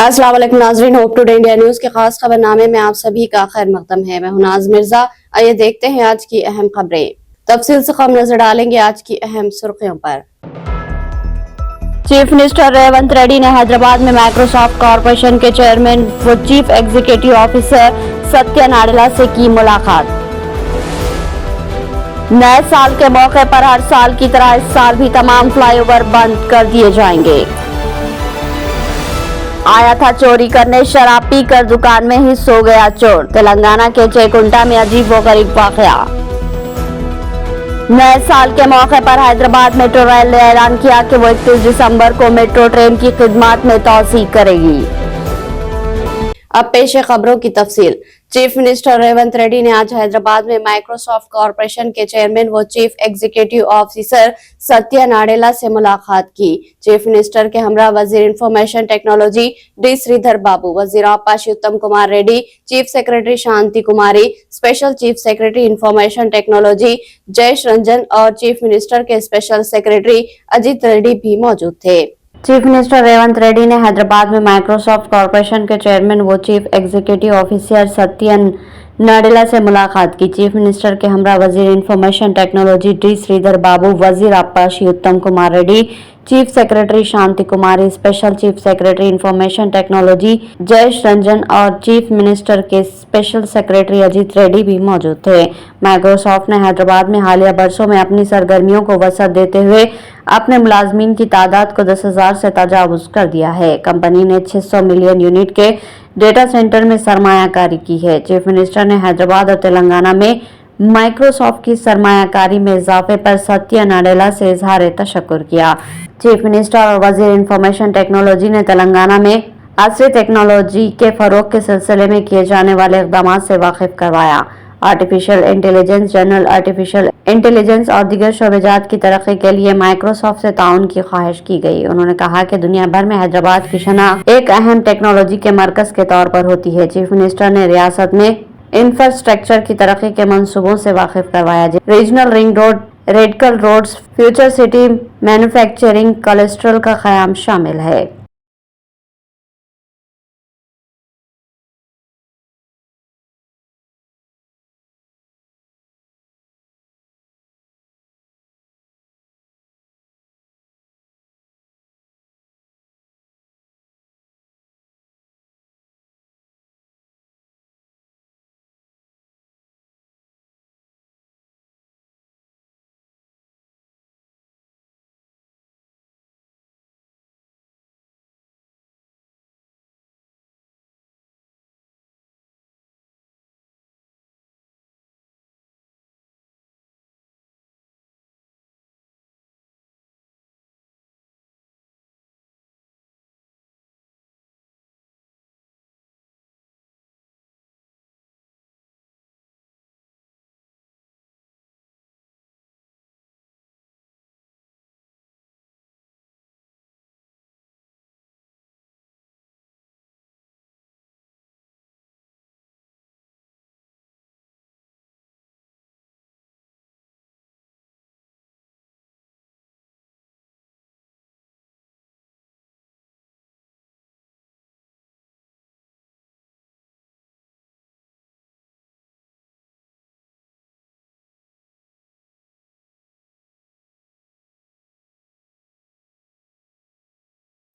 अस्सलाम वालेकुम नाज़रीन, होप टुडे इंडिया न्यूज के खास खबरनामे में आप सभी का खैर मकदम है। मैं हूं नाज मिर्जा। आइए देखते हैं आज की अहम खबरें। तफसील से खबर नजर डालेंगे आज की अहम सुर्खियों पर। चीफ मिनिस्टर रेवंत रेड्डी ने हैदराबाद में माइक्रोसॉफ्ट कॉरपोरेशन के चेयरमैन व chief executive officer Satya Nadella से की मुलाकात। नए साल के मौके पर हर साल की तरह इस साल भी तमाम फ्लाईओवर बंद कर दिए जाएंगे। आया था चोरी करने, शराब पीकर दुकान में ही सो गया चोर। तेलंगाना के चेकुंटा में अजीबोगरीब वाकया। नए साल के मौके पर हैदराबाद मेट्रो रेल ने ऐलान किया कि वो 31 दिसंबर को मेट्रो ट्रेन की खिदमत में तोसी करेगी। अब पेश है खबरों की तफसील। चीफ मिनिस्टर रेवंत रेड्डी ने आज हैदराबाद में माइक्रोसॉफ्ट कॉरपोरेशन के चेयरमैन व chief executive officer Satya Nadella से मुलाकात की। चीफ मिनिस्टर के हमरा वजीर इंफॉर्मेशन टेक्नोलॉजी डी श्रीधर बाबू, वजीर आबकाश Uttam Kumar Reddy, chief secretary Shanti Kumari, special chief secretary information technology Jayesh Ranjan और चीफ मिनिस्टर के स्पेशल सेक्रेटरी अजीत रेड्डी भी मौजूद थे। चीफ मिनिस्टर रेवंत रेड्डी ने हैदराबाद में माइक्रोसॉफ्ट कॉरपोरेशन के चेयरमैन व chief executive officer Satya Nadella से मुलाकात की। चीफ मिनिस्टर के हमरा वजीर इंफॉर्मेशन टेक्नोलॉजी डी श्रीधर बाबू, वजीर आबकाश Uttam Kumar Reddy, chief secretary Shanti Kumari, special chief secretary information technology Jayesh Ranjan और चीफ मिनिस्टर के स्पेशल सेक्रेटरी अजीत रेड्डी भी मौजूद थे। माइक्रोसॉफ्ट ने हैदराबाद में हालिया बरसों में अपनी सरगर्मियों को वसअत देते हुए अपने मुलाजमीन की तादाद को 10,000 से तजावुज कर दिया है। कंपनी ने 600 मिलियन यूनिट के डेटा सेंटर में सरमायाकारी की है। चीफ मिनिस्टर ने हैदराबाद और तेलंगाना में माइक्रोसॉफ्ट की सरमायाकारी में इजाफे पर सत्या नाडेला से इजहार तशक्कुर किया। चीफ मिनिस्टर और वजीर इंफॉर्मेशन टेक्नोलॉजी ने तेलंगाना में असली टेक्नोलॉजी के फरोग के सिलसिले में किए जाने वाले इकदाम से वाकिफ करवाया। Artificial intelligence, general artificial intelligence और दीगर शोबेजात की तरक्की के लिए माइक्रोसॉफ्ट से ताउन की ख्वाहिश की गई। उन्होंने कहा कि दुनिया भर में हैदराबाद की शनाख्त एक अहम टेक्नोलॉजी के मरकज के तौर पर होती है। चीफ मिनिस्टर ने रियासत में इंफ्रास्ट्रक्चर की तरक्की के मंसूबों से वाकिफ करवाया। Regional ring road, radical roads, future city, manufacturing cluster का क़याम शामिल है।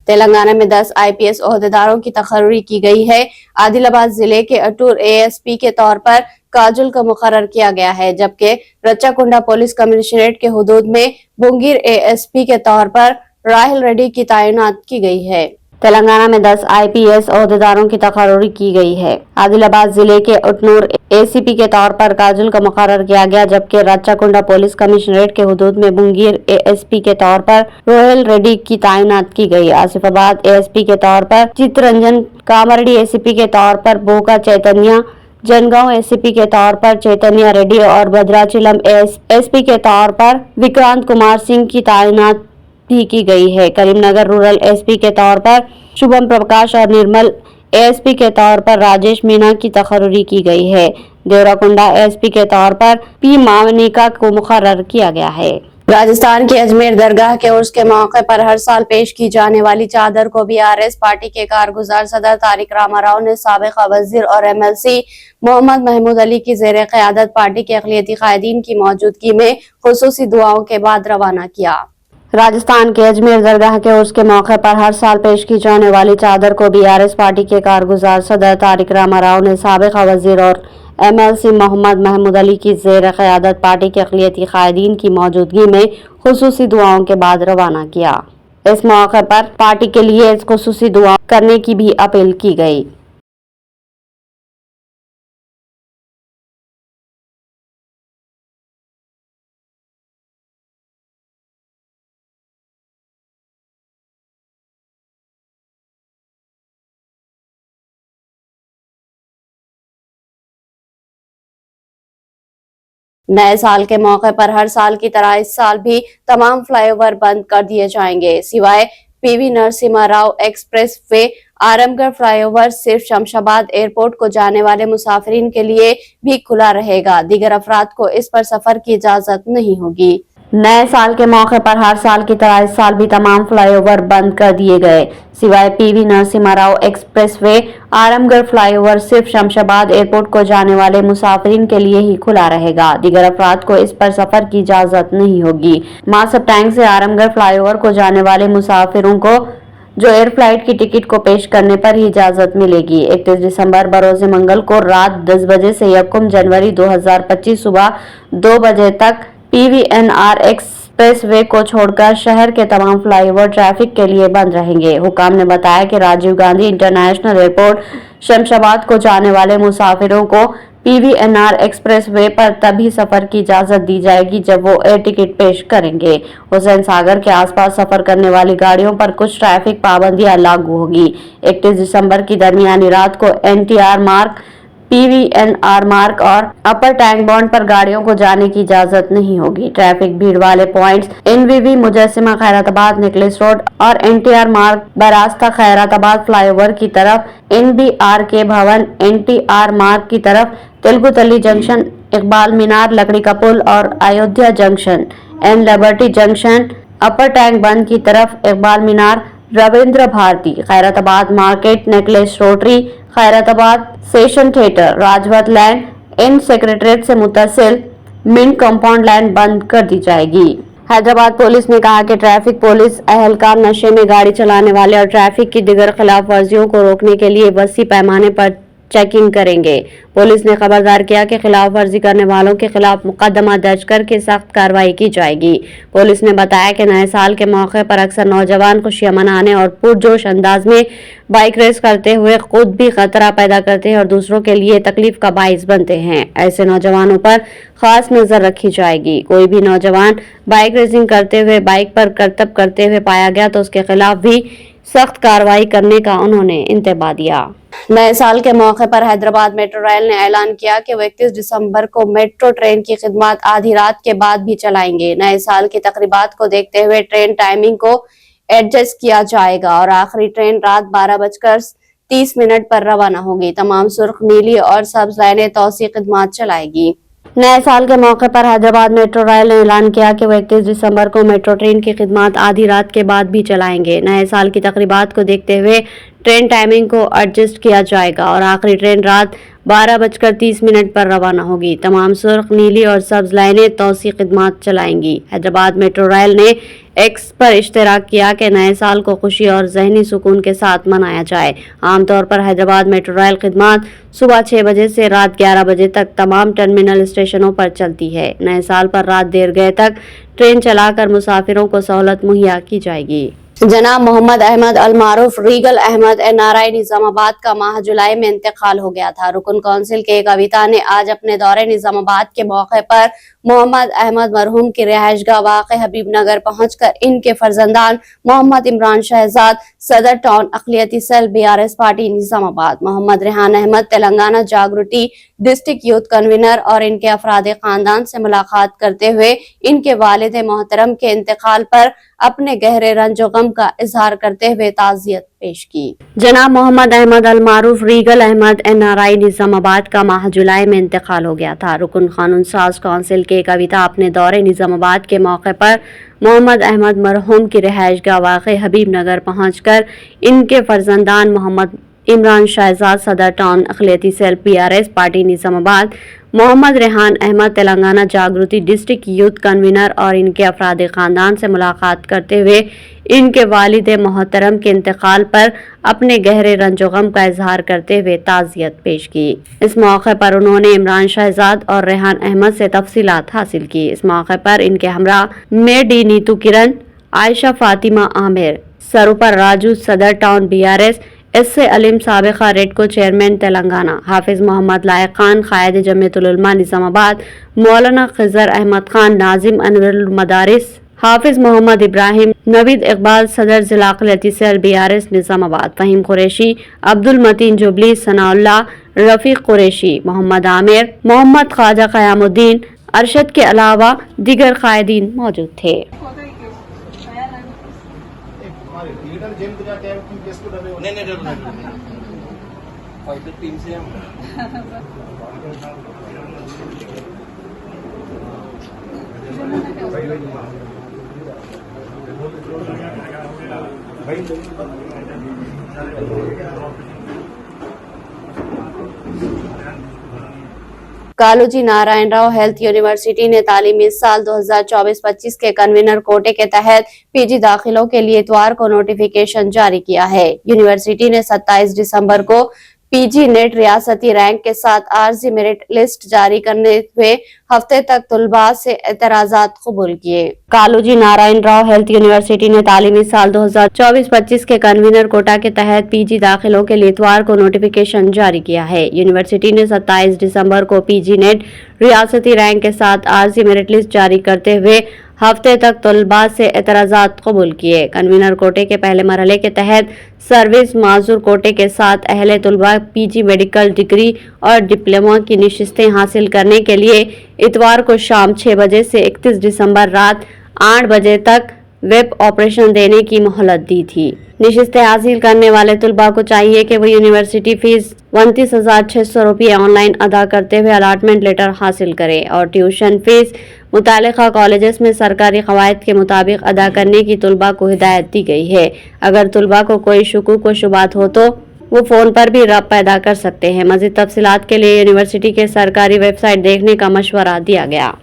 तेलंगाना में 10 IPS ओहदेदारों की तकर्री की गई है। आदिलाबाद जिले के अटूर ASP के तौर पर काजुल को मुकर्रर किया गया है, जबकि रच्चाकुंडा पुलिस कमिश्नरेट के हुदूद में बुंगीर ASP के तौर पर राहिल रेड्डी की तैनात की गई है। तेलंगाना में 10 IPS ओहदेदारों की तकर्री की गई है। आदिलाबाद जिले के उटनूर ACP के तौर पर काजुल को मुकर्रर किया गया, जबकि रच्चाकुंडा पुलिस कमिश्नरेट के हुदूद में बुंगीर ASP के तौर पर राहिल रेड्डी की तैनात की गई। आसिफाबाद ASP के तौर पर चित्तरंजन, कामारेड्डी ACP के तौर पर बोका चैतन्य, जनगांव ACP के तौर पर चैतन्य रेड्डी और भद्राचलम SP के तौर पर विक्रांत कुमार सिंह की तैनात भी की गई है। करीमनगर रूरल SP के तौर पर शुभम प्रकाश और निर्मल ASP के तौर पर राजेश मीना की तकर्री की गई है। देवराकुंडा ASP के तौर पर P मावनिका को मुकर्रर किया गया है। राजस्थान की अजमेर दरगाह के उर्स के मौके पर हर साल पेश की जाने वाली चादर को बीआरएस पार्टी के कारगुजार सदर तारिक रामा राव ने साबिक़ वज़ीर और एमएलसी मोहम्मद महमूद अली की ज़ेर क़यादत पार्टी के अक़लियती क़ायदीन की मौजूदगी में ख़ुसूसी दुआओं के बाद रवाना किया। राजस्थान के अजमेर दरगाह के उर्स के मौके पर हर साल पेश की जाने वाली चादर को बीआरएस पार्टी के कारगुजार सदर तारिक रामा राव ने साबिक़ वज़ीर और एमएलसी मोहम्मद महमूद अली की ज़ेर क़यादत पार्टी के अक़लियती क़ायदीन की मौजूदगी में ख़ुसूसी दुआओं के बाद रवाना किया। इस मौके पर पार्टी के लिए ख़ुसूसी दुआ करने की भी अपील की गई। नए साल के मौके पर हर साल की तरह इस साल भी तमाम फ्लाईओवर बंद कर दिए जाएंगे, सिवाय PV Narasimha Rao express way Aramghar flyover सिर्फ शमशाबाद एयरपोर्ट को जाने वाले मुसाफिरीन के लिए भी खुला रहेगा। दीगर अफराद को इस पर सफर की इजाजत नहीं होगी। नए साल के मौके पर हर साल की तरह इस साल भी तमाम फ्लाईओवर बंद कर दिए गए, सिवाय PV Narasimha Rao expressway Aramghar flyover सिर्फ शमशाबाद एयरपोर्ट को जाने वाले मुसाफिरीन के लिए ही खुला रहेगा। दीगर अफराद को इस पर सफर की इजाजत नहीं होगी। मासब टैंक से आरामगढ़ फ्लाईओवर को जाने वाले मुसाफिरों को जो एयर फ्लाइट की टिकट को पेश करने पर ही इजाजत मिलेगी। 31 दिसंबर बरोज मंगल को रात 10 बजे से 1 जनवरी 2025 सुबह 2 बजे तक पीवीएनआर एक्सप्रेसवे को छोड़कर शहर के तमाम फ्लाईओवर ट्रैफिक के लिए बंद रहेंगे। हुकाम ने बताया कि राजीव गांधी इंटरनेशनल एयरपोर्ट शमशाबाद को जाने वाले मुसाफिरों को पीवीएनआर एक्सप्रेसवे पर तभी सफर की इजाजत दी जाएगी जब वो एयर टिकट पेश करेंगे। हुसैन सागर के आसपास सफर करने वाली गाड़ियों पर कुछ ट्रैफिक पाबंदियां लागू होगी। 31 दिसंबर की दरमियानी रात को एनटीआर मार्ग, पीवीएनआर मार्ग और अपर टैंक बॉन्ड पर गाड़ियों को जाने की इजाजत नहीं होगी। ट्रैफिक भीड़ वाले पॉइंट्स एनवीवी मुजस्सिमा खैराताबाद नेकलेस रोड और एनटीआर मार्ग बरास्ता खैराताबाद फ्लाईओवर की तरफ, एनबीआर के भवन एनटीआर मार्ग की तरफ, तेलुगु तली जंक्शन, इकबाल मीनार, लकड़ी का पुल और अयोध्या जंक्शन, एन liberty junction, upper tank bund की तरफ, Iqbal Minar, Ravindra Bharathi, Khairatabad market, necklace rotary, Khairatabad session theatre, राजवत लैंड, इन सेक्रेटरीट से मुतसिल मिंट कंपाउंड लैंड बंद कर दी जाएगी। हैदराबाद पुलिस ने कहा कि ट्रैफिक पुलिस एहलकार नशे में गाड़ी चलाने वाले और ट्रैफिक की दीगर खिलाफ वर्जियों को रोकने के लिए वसी पैमाने पर चेकिंग करेंगे। पुलिस ने खबरदार किया कि खिलाफ वर्जी करने वालों के खिलाफ मुकदमा दर्ज करके सख्त कार्रवाई की जाएगी। पुलिस ने बताया कि नए साल के मौके पर अक्सर नौजवान खुशियां मनाने और पुरजोश अंदाज में बाइक रेस करते हुए खुद भी खतरा पैदा करते हैं और दूसरों के लिए तकलीफ का बाइस बनते हैं। ऐसे नौजवानों पर खास नजर रखी जाएगी। कोई भी नौजवान बाइक रेसिंग करते हुए बाइक पर करतब करते हुए पाया गया तो उसके खिलाफ भी सख्त कार्रवाई करने का उन्होंने इंतबा दिया। नए साल के मौके पर हैदराबाद मेट्रो रेल ने ऐलान किया कि वो 31 दिसंबर को मेट्रो ट्रेन की खिदमत आधी रात के बाद भी चलाएंगे। नए साल की तकरीबात को देखते हुए ट्रेन टाइमिंग को एडजस्ट किया जाएगा और आखिरी ट्रेन रात 12:30 पर रवाना होगी। तमाम सुर्ख, नीली और सब्ज लाइनें तौसी खिदमत चलाएगी। नए साल के मौके पर हैदराबाद मेट्रो रेल ने ऐलान किया कि वो 31 दिसंबर को मेट्रो ट्रेन की खिदमत आधी रात के बाद भी चलाएंगे। नए साल की तकरीबात को देखते हुए ट्रेन टाइमिंग को एडजस्ट किया जाएगा और आखिरी ट्रेन रात 12:30 पर रवाना होगी। तमाम सुर्ख, नीली और सब्ज लाइनें तौसी खिदमत चलाएंगी। हैदराबाद मेट्रो रेल ने एक्स पर इश्तराक किया कि नए साल को खुशी और जहनी सुकून के साथ मनाया जाए। आमतौर पर हैदराबाद मेट्रो रेल खिदमत सुबह 6 बजे से रात 11 बजे तक तमाम टर्मिनल स्टेशनों पर चलती है। नए साल पर रात देर गए तक ट्रेन चलाकर मुसाफिरों को सहूलत मुहैया की जाएगी। जनाब मोहम्मद अहमद अल मारूफ रीगल अहमद NRI निजामाबाद का माह जुलाई में इंतकाल हो गया था। रुकन कौंसिल के एक अविता ने आज अपने दौरे निजामाबाद के मौके पर मोहम्मद अहमद मरहूम की रिहायशगाह वाक़ हबीबनगर पहुंचकर इनके फर्जंदान मोहम्मद इमरान शहजाद, सदर टाउन अक़लियती cell BRS party Nizamabad, Mohammed Rehan Ahmed Telangana Jagruthi district youth convener और इनके अफराद खानदान से मुलाकात करते हुए इनके वालिद मोहतरम के इंतकाल पर अपने गहरे रंजो गम का इजहार करते हुए ताज़ियत पेश की। जनाब मोहम्मद अहमद अल मारूफ रीगल अहमद NRI निजामाबाद का माह जुलाई में इंतकाल हो गया था। रुकन कानून साज काउंसिल के कविता अपने दौरे निजामाबाद के मौके पर मोहम्मद अहमद मरहूम की रिहाइशगाह वाक़ हबीब नगर पहुँचकर इनके फर्जंदान मोहम्मद इमरान शहजाद सदर टाउन अक़लियती cell PRS party Nizamabad, Mohammed Rehan Ahmed Telangana Jagruthi district youth convener और इनके अफराद ख़ानदान से मुलाकात करते हुए इनके वालिद मोहतरम के इंतकाल पर अपने गहरे रंजो गम का इजहार करते हुए ताज़ियत पेश की। इस मौके पर उन्होंने इमरान शहजाद और रेहान अहमद से तफसीलात हासिल की। इस मौके पर इनके हमरा मे डी नीतू किरण, आयशा फातिमा आमिर, सरूपर राजू सदर टाउन BRS, SC अलीम साबिका रेडको चेयरमैन तेलंगाना, हाफिज मोहम्मद लायक खान कायद जमीयतुल उलमा निजामाबाद, मौलाना खिजर अहमद खान नाजिम अनवरुल मदारिस, हाफिज मोहम्मद इब्राहिम, नवीद इकबाल सदर जिला अक़लियती सेल BRS निजामाबाद, फहीम कुरैशी, अब्दुल मतीन जुबली, सनाउल्लाह, रफीक कुरैशी, मोहम्मद आमिर, मोहम्मद ख्वाजा क़यामुद्दीन, अरशद के अलावा दीगर कायदीन मौजूद थे। टीम से कालूजी नारायण राव हेल्थ यूनिवर्सिटी ने तालीमी साल 2024-25 के कन्वीनर कोटे के तहत PG दाखिलों के लिए इतवार को नोटिफिकेशन जारी किया है। यूनिवर्सिटी ने 27 दिसंबर को PG नेट रियासती रैंक के साथ आर्जी मेरिट लिस्ट जारी करने हुए हफ्ते तक तुलबा से एतराजात कबूल किए। कालूजी नारायण राव हेल्थ यूनिवर्सिटी ने तालीमी साल 2024-25 के कन्वीनर कोटा के तहत PG दाखिलों के लिए इतवार को नोटिफिकेशन जारी किया है। यूनिवर्सिटी ने 27 दिसंबर को PG नेट रियासती रैंक के साथ आर्जी मेरिट लिस्ट जारी करते हुए हफ्ते तक तुलबा से एतराजात कबूल किए। कन्वीनर कोटे के पहले मरहले के तहत सर्विस माजूर कोटे के साथ अहले तुलबा PG मेडिकल डिग्री और डिप्लोमा की निशिस्तें हासिल करने के लिए इतवार को शाम 6 बजे से 31 दिसंबर रात 8 बजे तक वेब ऑपरेशन देने की मोहलत दी थी। निशिस्तें हासिल करने वाले तुलबा को चाहिए कि वो यूनिवर्सिटी फीस 29,600 रुपये ऑनलाइन अदा करते हुए अलाटमेंट लेटर हासिल करें और ट्यूशन फीस मुतालिका कॉलेजेस में सरकारी कवायद के मुताबिक अदा करने की तुलबा को हिदायत दी गई है। अगर तुलबा को कोई शुकूक व शुबात हो तो वो फोन पर भी रब पैदा कर सकते हैं। मज़ीद तफसीलात के लिए यूनिवर्सिटी के सरकारी वेबसाइट देखने का मशवरा दिया गया।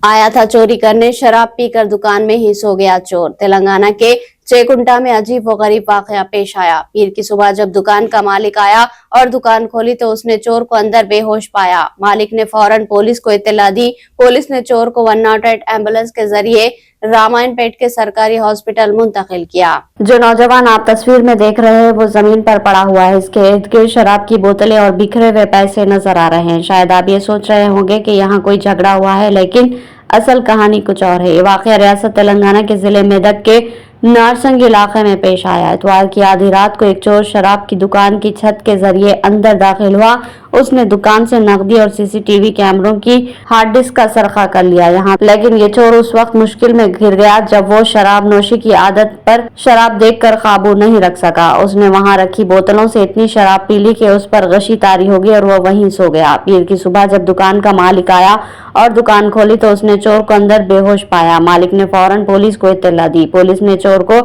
आया था चोरी करने, शराब पीकर दुकान में ही सो गया चोर। तेलंगाना के चेकुंटा में अजीब व गरीब वाकया पेश आया। पीर की सुबह जब दुकान का मालिक आया और दुकान खोली तो उसने चोर को अंदर बेहोश पाया। मालिक ने फौरन पुलिस को इत्तला दी। पुलिस ने चोर को 108 एम्बुलेंस के जरिए रामायणपेट के सरकारी हॉस्पिटल मुंतकिल किया। जो नौजवान आप तस्वीर में देख रहे हैं वो जमीन पर पड़ा हुआ है। इसके इर्द गिर्द शराब की बोतलें और बिखरे हुए पैसे नजर आ रहे हैं। शायद आप ये सोच रहे होंगे कि यहाँ कोई झगड़ा हुआ है, लेकिन असल कहानी कुछ और है। ये वाकया रियासत तेलंगाना के जिले मेदक के नारसंग इलाके में पेश आया। इतवार की आधी रात को एक चोर शराब की दुकान की छत के जरिए अंदर दाखिल हुआ। उसने दुकान से नकदी और CCTV कैमरों की हार्ड डिस्क का सरखा कर लिया यहाँ, लेकिन ये चोर उस वक्त मुश्किल में घिर गया जब वो शराब नोशी की आदत पर शराब देखकर काबू नहीं रख सका। उसने वहाँ रखी बोतलों से इतनी शराब पी ली कि उस पर गशी तारी हो गई और वो वहीं सो गया। पीर की सुबह जब दुकान का मालिक आया और दुकान खोली तो उसने चोर को अंदर बेहोश पाया। मालिक ने फौरन पुलिस को इत्तला दी। पुलिस ने चोर को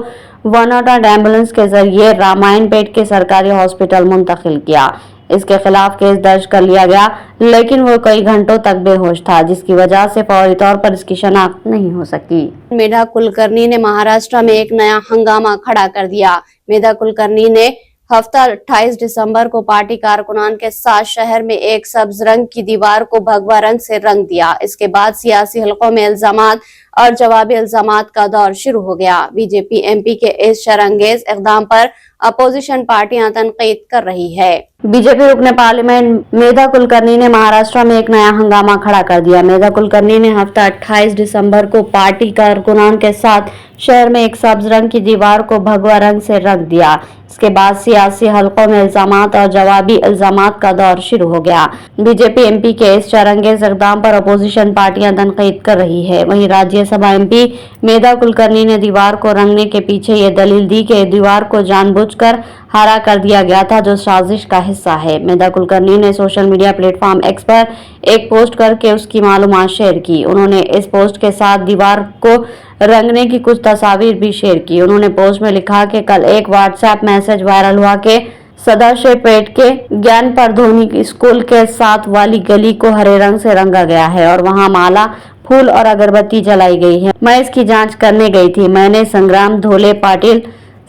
108 एम्बुलेंस के जरिए रामायणपेट के सरकारी हॉस्पिटल मुंतकिल किया। इसके खिलाफ केस दर्ज कर लिया गया, लेकिन वो कई घंटों तक बेहोश था, जिसकी वजह से फौरी तौर पर इसकी शनाख्त नहीं हो सकी। मेधा कुलकर्णी ने महाराष्ट्र में एक नया हंगामा खड़ा कर दिया। मेधा कुलकर्णी ने हफ्ता 28 दिसंबर को पार्टी कारकुनान के साथ शहर में एक सब्ज रंग की दीवार को भगवा रंग से रंग दिया। इसके बाद सियासी हलकों में इल्जामात और जवाबी इल्जामात का दौर शुरू हो गया। बीजेपी MP के इस शरंगेज इक़दाम पर अपोजिशन पार्टियां तनकीद कर रही है। बीजेपी रुकने पार्लियामेंट मेधा कुलकर्णी ने महाराष्ट्र में एक नया हंगामा खड़ा कर दिया। मेधा कुलकर्णी ने हफ्ता 28 दिसंबर को पार्टी कारकुनान के साथ शहर में एक सब्ज रंग की दीवार को भगवा रंग से रंग दिया। इसके बाद सियासी हलकों में इल्जामात और जवाबी इल्जामात का दौर शुरू हो गया। बीजेपी MP के इस शरंगेज इक़दाम पर अपोजिशन पार्टियां तनकीद कर रही है। वहीं राज्यसभा MP मेधा कुलकर्णी ने दीवार को रंगने के पीछे ये दलील दी कि दीवार को जानबूझ कर हरा कर दिया गया था, जो साजिश का हिस्सा है। मेधा कुलकर्णी ने सोशल मीडिया प्लेटफॉर्म एक्स पर एक पोस्ट करके उसकी मालूमात शेयर की। उन्होंने इस पोस्ट के साथ दीवार को रंगने की कुछ तस्वीर भी शेयर की। उन्होंने पोस्ट में लिखा कि कल एक व्हाट्सएप मैसेज वायरल हुआ कि सदाशिवपेट के ज्ञान प्रौद्योगिकी स्कूल के साथ वाली गली को हरे रंग से रंगा गया है और वहां माला, फूल और अगरबत्ती जलाई गई है। मैं इसकी जांच करने गई थी। मैंने संग्राम धोले पाटिल,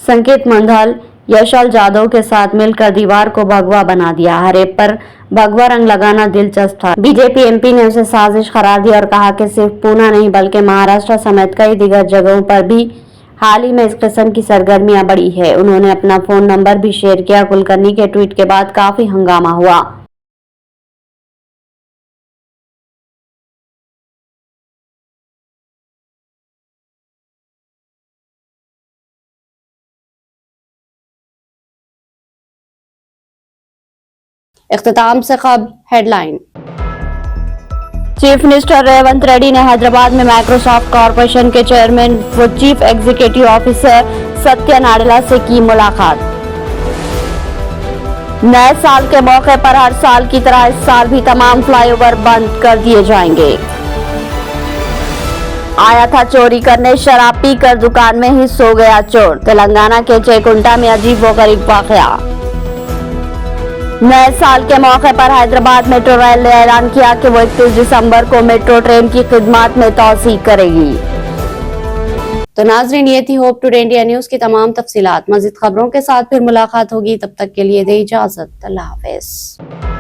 संकेत मंडल, यशल जादव के साथ मिलकर दीवार को भगवा बना दिया। हरे पर भगवा रंग लगाना दिलचस्प था। बीजेपी एमपी ने उसे साजिश करार दिया और कहा कि सिर्फ पूना नहीं बल्कि महाराष्ट्र समेत कई दीगर जगहों पर भी हाल ही में इस किस्म की सरगर्मियां बढ़ी है। उन्होंने अपना फोन नंबर भी शेयर किया। कुलकर्णी के ट्वीट के बाद काफी हंगामा हुआ। इख्तिताम से खबर headline. Chief minister Revanth Reddy ने हैदराबाद में माइक्रोसॉफ्ट कॉरपोरेशन के चेयरमैन व chief executive officer Satya Nadella से की मुलाकात। नए साल के मौके पर हर साल की तरह इस साल भी तमाम फ्लाईओवर बंद कर दिए जाएंगे। आया था चोरी करने, शराब पीकर दुकान में ही सो गया चोर। तेलंगाना के चेकुंटा में अजीब व गरीब वाकया। नए साल के मौके पर हैदराबाद मेट्रो रेल ने ऐलान किया कि वो 31 दिसंबर को मेट्रो ट्रेन की खिदमत में तौसीह करेगी। तो नाज़रीन, ये थी होप टुडे इंडिया न्यूज की तमाम तफसीलात। मज़ीद खबरों के साथ फिर मुलाकात होगी, तब तक के लिए दे इजाजत। अल्लाह हाफिज।